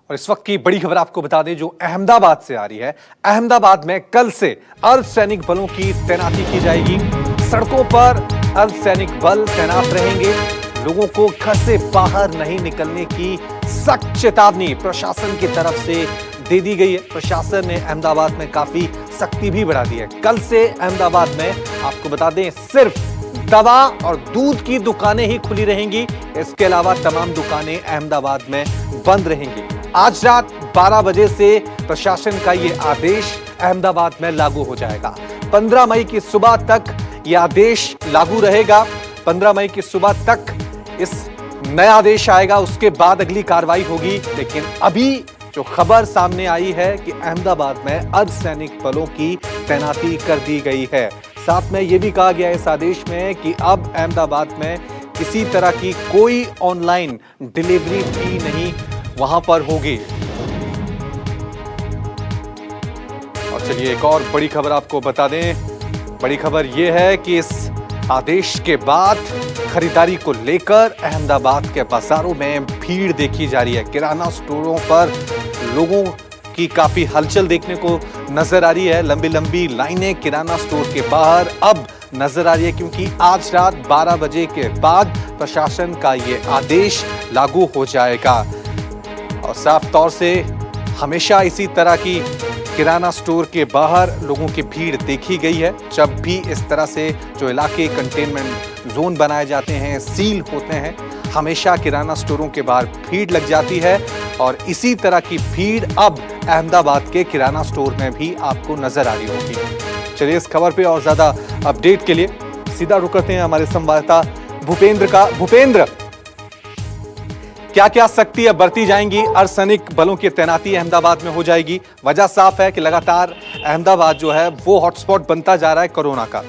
और इस वक्त की बड़ी खबर आपको बता दें जो अहमदाबाद से आ रही है। अहमदाबाद में कल से अर्धसैनिक बलों की तैनाती की जाएगी। सड़कों पर अर्धसैनिक बल तैनात रहेंगे। लोगों को घर से बाहर नहीं निकलने की सख्त चेतावनी प्रशासन की तरफ से दे दी गई है। प्रशासन ने अहमदाबाद में काफी सख्ती भी बढ़ा दी है। कल से अहमदाबाद में आपको बता दें सिर्फ दवा और दूध की दुकानें ही खुली रहेंगी। इसके अलावा तमाम दुकानें अहमदाबाद में बंद रहेंगी। आज रात 12 बजे से प्रशासन का ये आदेश अहमदाबाद में लागू हो जाएगा। 15 मई की सुबह तक यह आदेश लागू रहेगा। 15 मई की सुबह तक इस नया आदेश आएगा, उसके बाद अगली कार्रवाई होगी। लेकिन अभी जो खबर सामने आई है कि अहमदाबाद में अर्धसैनिक बलों की तैनाती कर दी गई है। साथ में यह भी कहा गया है इस आदेश में कि अब अहमदाबाद में किसी तरह की कोई ऑनलाइन डिलीवरी भी नहीं वहां पर होगी। और चलिए एक और बड़ी खबर आपको बता दें। बड़ी खबर यह है कि इस आदेश के बाद खरीदारी को लेकर अहमदाबाद के बाजारों में भीड़ देखी जा रही है। किराना स्टोरों पर लोगों की काफी हलचल देखने को नजर आ रही है। लंबी लंबी लाइनें किराना स्टोर के बाहर अब नजर आ रही है, क्योंकि आज रात 12 बजे के बाद प्रशासन का यह आदेश लागू हो जाएगा। और साफ तौर से हमेशा इसी तरह की किराना स्टोर के बाहर लोगों की भीड़ देखी गई है। जब भी इस तरह से जो इलाके कंटेनमेंट जोन बनाए जाते हैं, सील होते हैं, हमेशा किराना स्टोरों के बाहर भीड़ लग जाती है। और इसी तरह की भीड़ अब अहमदाबाद के किराना स्टोर में भी आपको नजर आ रही होगी। चलिए इस खबर पे और ज्यादा अपडेट के लिए सीधा रुक करते हैं हमारे संवाददाता भूपेंद्र का। भूपेंद्र, क्या क्या सख्तियां बरती जाएंगी? अर्धसैनिक बलों की तैनाती अहमदाबाद में हो जाएगी। वजह साफ है कि लगातार अहमदाबाद जो है वो हॉटस्पॉट बनता जा रहा है कोरोना का।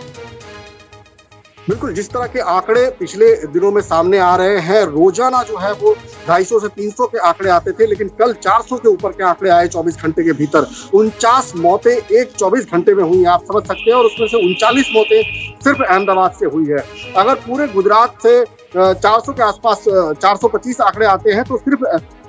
बिल्कुल, जिस तरह के आंकड़े पिछले दिनों में सामने आ रहे हैं, रोजाना जो है वो 250 से 300 के आंकड़े आते थे, लेकिन कल 400 के ऊपर के आंकड़े आए 24 घंटे के भीतर। 49 मौतें एक 24 घंटे में हुई, आप समझ सकते हैं। और उसमें से 39 मौतें सिर्फ अहमदाबाद से हुई है। अगर पूरे गुजरात से 400 के आसपास 425 आंकड़े आते हैं, तो सिर्फ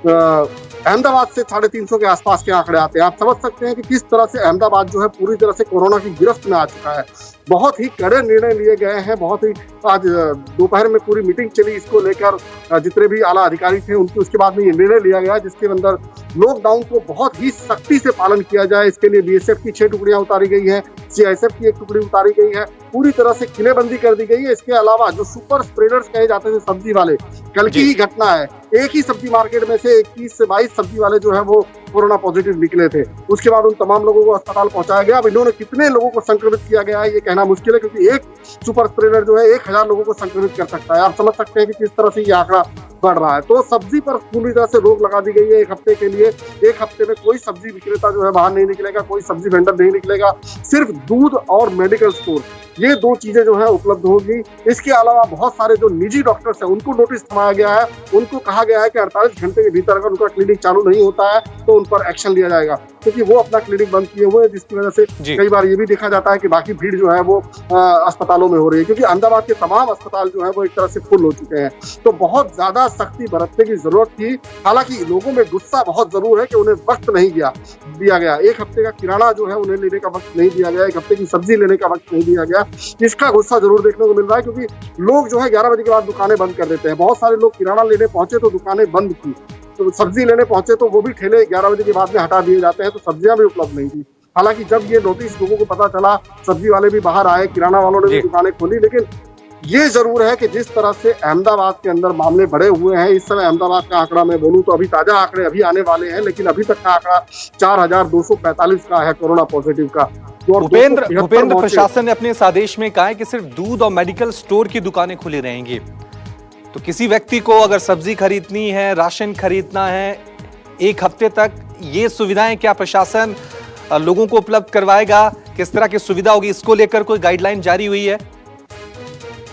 अहमदाबाद से 350 के आसपास के आंकड़े आते हैं। आप समझ सकते हैं कि किस तरह से अहमदाबाद जो है पूरी तरह से कोरोना की गिरफ्त में आ चुका है। बहुत ही कड़े निर्णय लिए गए हैं। बहुत ही आज दोपहर में पूरी मीटिंग चली इसको लेकर, जितने भी आला अधिकारी थे उनकी, उसके बाद में ये निर्णय लिया गया जिसके अंदर लॉकडाउन को बहुत ही सख्ती से पालन किया जाए। इसके लिए बीएसएफ की 6 टुकड़ियां उतारी गई है, सीआईएसएफ की 1 टुकड़ी उतारी गई है, पूरी तरह से किलेबंदी कर दी गई है। इसके अलावा जो सुपर स्प्रेडर्स कहे जाते थे सब्जी वाले, कल की ही घटना है, एक ही सब्जी मार्केट में से 21 से 22 सब्जी वाले जो है वो कोरोना पॉजिटिव निकले थे। उसके बाद उन तमाम लोगों को अस्पताल पहुंचाया गया। अब इन्होंने कितने लोगों को संक्रमित किया गया है ये कहना मुश्किल है, क्योंकि एक सुपर स्प्रेडर जो है 1000 लोगों को संक्रमित कर सकता है। आप समझ सकते हैं कि किस तरह से ये आंकड़ा बढ़ रहा है। तो सब्जी पर पूरी तरह से रोक लगा दी गई है 1 हफ्ते के लिए। 1 हफ्ते में कोई सब्जी विक्रेता जो है बाहर नहीं निकलेगा, कोई सब्जी वेंडर नहीं निकलेगा। सिर्फ दूध और मेडिकल स्टोर, ये 2 चीजें जो है उपलब्ध होगी। इसके अलावा बहुत सारे जो निजी डॉक्टर्स हैं उनको नोटिस थमाया गया है। उनको कहा गया है कि 48 घंटे के भीतर अगर उनका क्लिनिक चालू नहीं होता है तो उन पर एक्शन लिया जाएगा, क्योंकि वो अपना क्लिनिक बंद किए हुए हैं, जिसकी वजह से कई बार ये भी देखा जाता है कि बाकी भीड़ जो है वो अस्पतालों में हो रही है, क्योंकि अहमदाबाद के तमाम अस्पताल जो है वो एक तरह से फुल हो चुके हैं। तो बहुत ज्यादा सख्ती बरतने की जरूरत थी। हालांकि लोगों में गुस्सा बहुत जरूर है कि उन्हें वक्त नहीं दिया गया। 1 हफ्ते का किराना जो है उन्हें लेने का वक्त नहीं दिया गया, 1 हफ्ते की सब्जी लेने का वक्त नहीं दिया गया। इसका गुस्सा जरूर देखने को मिल रहा है, क्योंकि लोग जो है 11 बजे के बाद दुकानें बंद कर देते हैं। बहुत सारे लोग किराना लेने पहुंचे तो दुकानें बंद की, तो सब्जी लेने पहुंचे तो वो भी ठेले 11 बजे के बाद में हटा दिए जाते हैं, तो सब्जियां भी उपलब्ध नहीं थी। हालांकि जब ये नोटिस लोगों को पता चला, सब्जी वाले भी बाहर आए, किराना वालों ने भी दुकानें खोली। लेकिन ये जरूर है कि जिस तरह से अहमदाबाद के अंदर मामले बढ़े हुए हैं, इस समय अहमदाबाद का आंकड़ा मैं बोलूं तो अभी ताजा आंकड़े अभी आने वाले हैं, लेकिन अभी तक का आंकड़ा 4245 का है कोरोना पॉजिटिव का। भूपेंद्र, प्रशासन ने अपने इस आदेश में कहा है कि सिर्फ दूध और मेडिकल स्टोर की दुकानें खुली रहेंगी। तो किसी व्यक्ति को अगर सब्जी खरीदनी है, राशन खरीदना है, 1 हफ्ते तक ये सुविधाएं क्या प्रशासन लोगों को उपलब्ध करवाएगा? किस तरह की सुविधा होगी? इसको लेकर कोई गाइडलाइन जारी हुई है?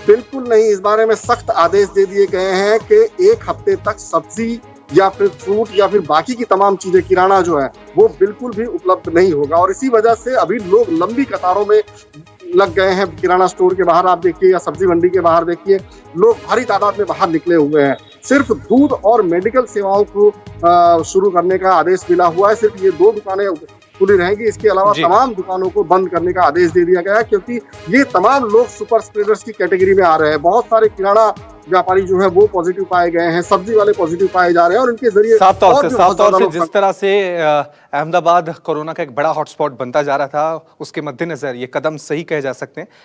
बिल्कुल नहीं, इस बारे में सख्त आदेश दे दिए गए हैं कि 1 हफ्ते तक सब्जी या फिर फ्रूट या फिर बाकी की तमाम चीजें, किराना जो है वो बिल्कुल भी उपलब्ध नहीं होगा। और इसी वजह से अभी लोग लंबी कतारों में लग गए हैं। किराना स्टोर के बाहर आप देखिए या सब्जी मंडी के बाहर देखिए, लोग भारी तादाद में बाहर निकले हुए हैं। सिर्फ दूध और मेडिकल सेवाओं को शुरू करने का आदेश मिला हुआ है। सिर्फ ये 2 दुकानें खुली रहेंगी, इसके अलावा जी। तमाम दुकानों को बंद करने का आदेश दे दिया गया है, क्योंकि ये तमाम लोग सुपर स्प्रेडर्स की कैटेगरी में आ रहे हैं। बहुत सारे किराना व्यापारी जो है वो पॉजिटिव पाए गए हैं, सब्जी वाले पॉजिटिव पाए जा रहे हैं और इनके जरिए साफ तौर और से भी साफ बहुत तौर ज्यादा से लोग जिस तरह से अहमदाबाद कोरोना का एक बड़ा हॉटस्पॉट बनता जा रहा था, उसके मद्देनजर ये कदम सही कहे जा सकते हैं।